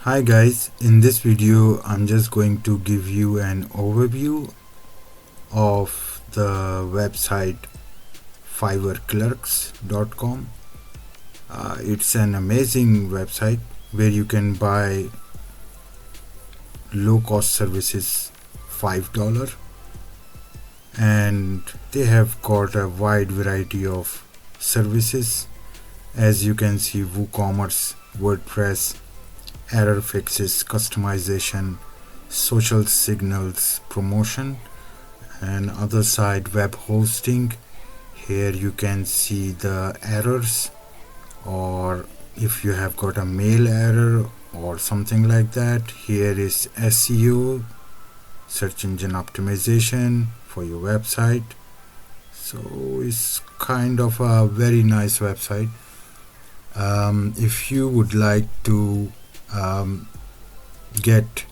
Hi guys, in this video I'm just going to give you an overview of the website FiverrClerks.com. It's an amazing website where you can buy low cost services $5, and they have got a wide variety of services. As you can see, WooCommerce, WordPress, error fixes, customization, social signals, promotion, and other side web hosting. Here you can see the errors, or if you have got a mail error or something like that. Here is SEO, search engine optimization for your website. So it's kind of a very nice website. If you would like to get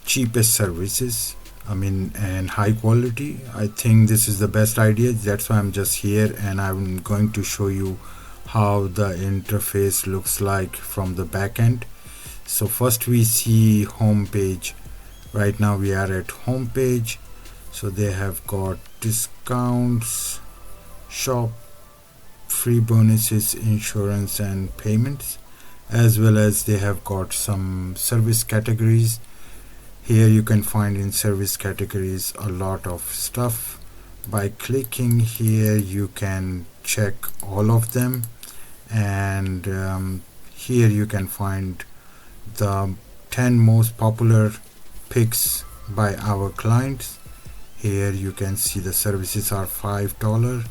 cheapest services, and high quality, I think this is the best idea. That's why I'm just here, and I'm going to show you how the interface looks like from the back end. So first we see home page. Right now we are at home page. So they have got discounts, shop, free bonuses, insurance, and payments, as well as they have got some service categories. Here you can find in service categories a lot of stuff. By clicking here you can check all of them, and here you can find the 10 most popular picks by our clients. Here you can see the services are $5,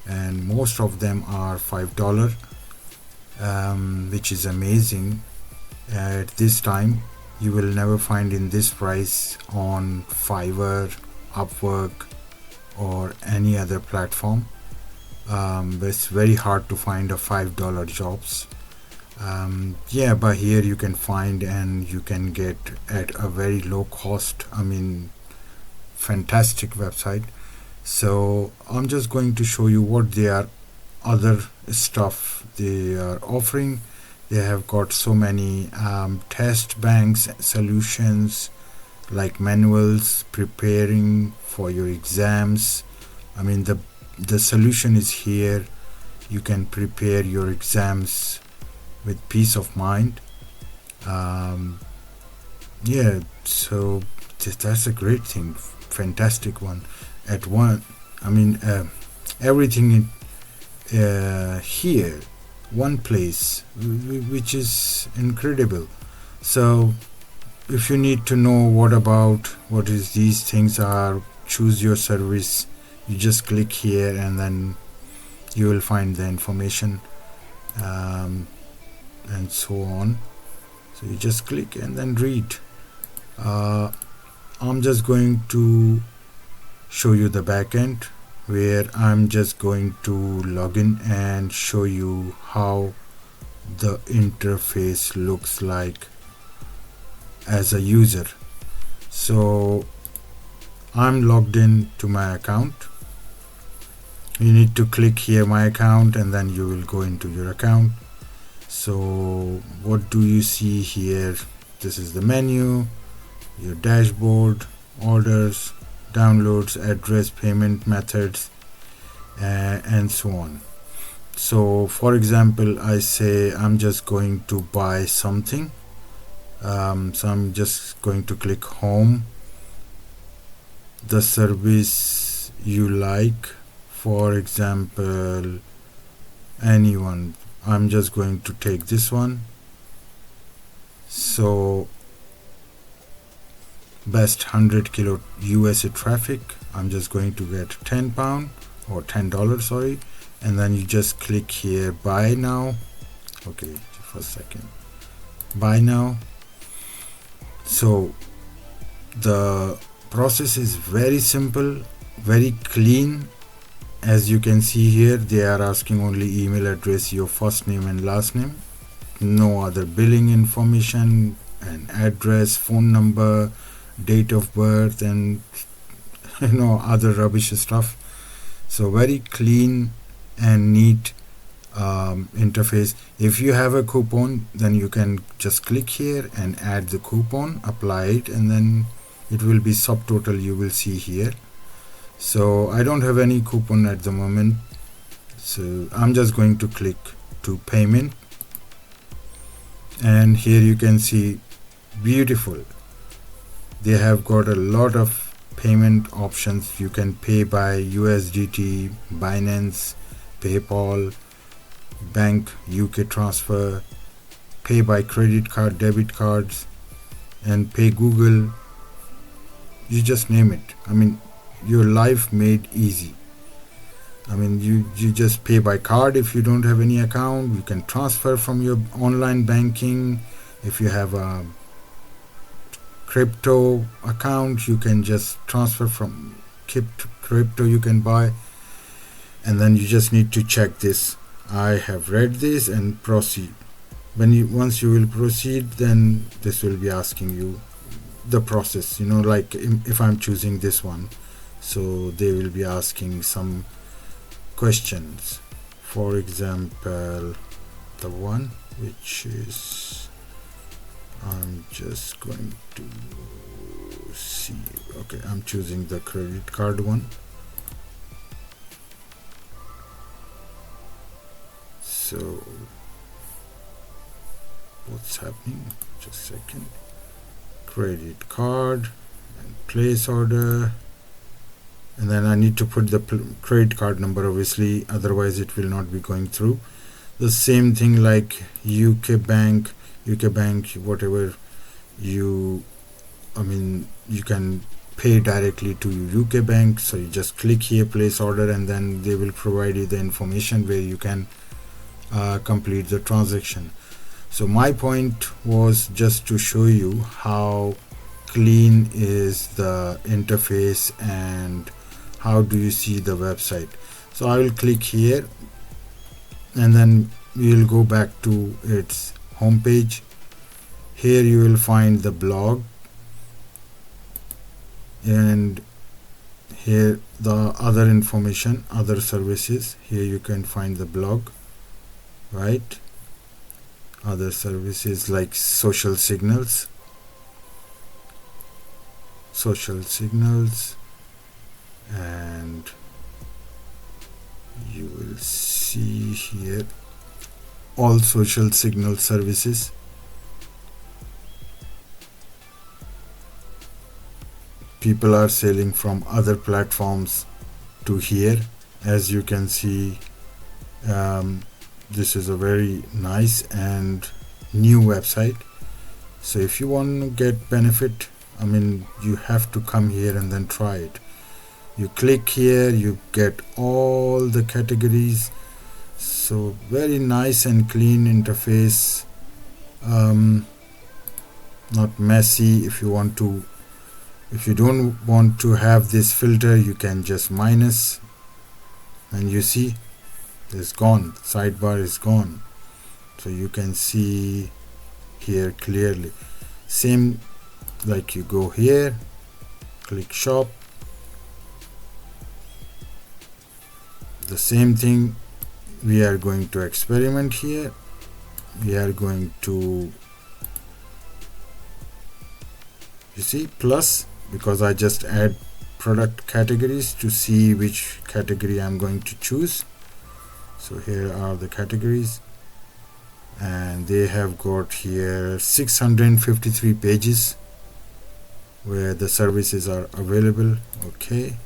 and most of them are $5, which is amazing. At this time you will never find in this price on Fiverr, Upwork, or any other platform. It's very hard to find a $5 jobs. But here you can find, and you can get at a very low cost. Fantastic website. So I'm just going to show you what they are, other stuff they are offering. They have got so many test banks solutions, like manuals, preparing for your exams. The solution is here. You can prepare your exams with peace of mind. So that's a great thing, fantastic one. At one, everything here, one place, which is incredible. So if you need to know what is these things are, choose your service, you just click here and then you will find the information, and so on. So you just click and then read. I'm just going to show you the back end, where I'm just going to log in and show you how the interface looks like as a user. So I'm logged in to my account. You need to click here, my account, and then you will go into your account. So what do you see here? This is the menu, your dashboard, orders, downloads, address, payment methods, and so on. So for example, I say I'm just going to buy something. So I'm just going to click home, the service you like, for example anyone. I'm just going to take this one. So best 100 kilo USA traffic, I'm just going to get £10 or $10, sorry, and then you just click here, buy now. Okay, for a second, buy now. So the process is very simple, very clean. As you can see here, they are asking only email address, your first name and last name, no other billing information, and address, phone number, date of birth, and other rubbish stuff. So very clean and neat interface. If you have a coupon, then you can just click here and add the coupon, apply it, and then it will be subtotal you will see here. So I don't have any coupon at the moment, so I'm just going to click to payment, and here you can see beautiful, they have got a lot of payment options. You can pay by USDT, Binance, PayPal, bank, UK transfer, pay by credit card, debit cards, and pay Google. You just name it. I mean, your life made easy. I mean, you just pay by card if you don't have any account. You can transfer from your online banking. If you have a crypto account, you can just transfer from crypto you can buy, and then you just need to check this. I have read this and proceed. Once you will proceed, then this will be asking you the process, like if I'm choosing this one, so they will be asking some questions. For example, the one which is, I'm just going to see, okay, I'm choosing the credit card one. So what's happening, just a second. Credit card and place order, and then I need to put the credit card number, obviously, otherwise it will not be going through. The same thing like UK bank, whatever you can pay directly to UK bank, so you just click here, place order, and then they will provide you the information where you can complete the transaction. So my point was just to show you how clean is the interface and how do you see the website. So I will click here, and then we will go back to its home page. Here you will find the blog, and here the other information, other services. Here you can find the blog, right? Other services like social signals, and you will see here all social signal services. People are selling from other platforms to here. As you can see, this is a very nice and new website. So if you want to get benefit, you have to come here and then try it. You click here, you get all the categories. So very nice and clean interface, not messy. If you don't want to have this filter, you can just minus, and you see it's gone, sidebar is gone. So you can see here clearly. Same like you go here, click shop, the same thing. We are going to experiment here. We are going to, you see, plus, because I just add product categories to see which category I'm going to choose. So here are the categories, and they have got here 653 pages where the services are available. Okay,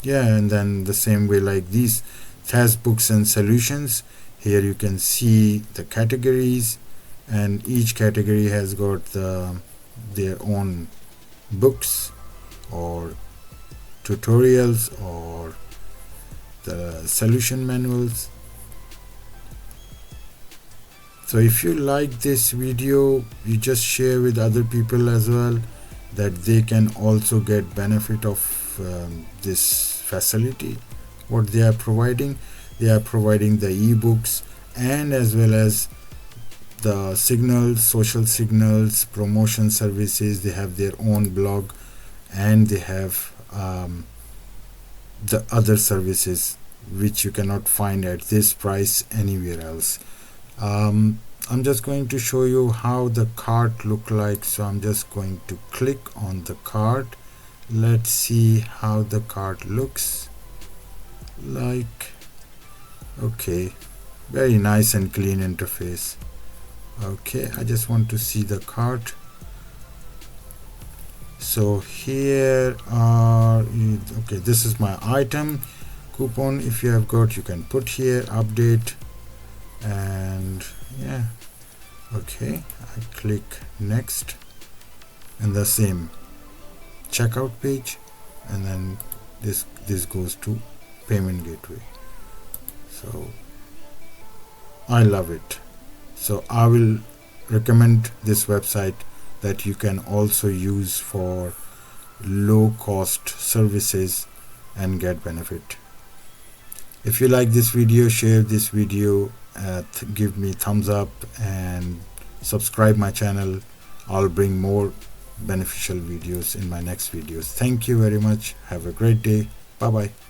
and then the same way like these TAS books and solutions, here you can see the categories, and each category has got their own books or tutorials or the solution manuals. So if you like this video, you just share with other people as well, that they can also get benefit of this facility. What they are providing the ebooks, and as well as the signals, social signals, promotion services. They have their own blog, and they have the other services which you cannot find at this price anywhere else. I'm just going to show you how the cart look like. So I'm just going to click on the cart. Let's see how the cart looks like. Okay, very nice and clean interface. Okay, I just want to see the cart. So here are, okay, this is my item coupon. If you have got, you can put here, update, and yeah, okay, I click next, and the same checkout page, and then this goes to payment gateway. So I love it. So I will recommend this website that you can also use for low cost services and get benefit. If you like this video, share this video, give me thumbs up and subscribe my channel. I'll bring more beneficial videos in my next videos. Thank you very much. Have a great day. Bye bye.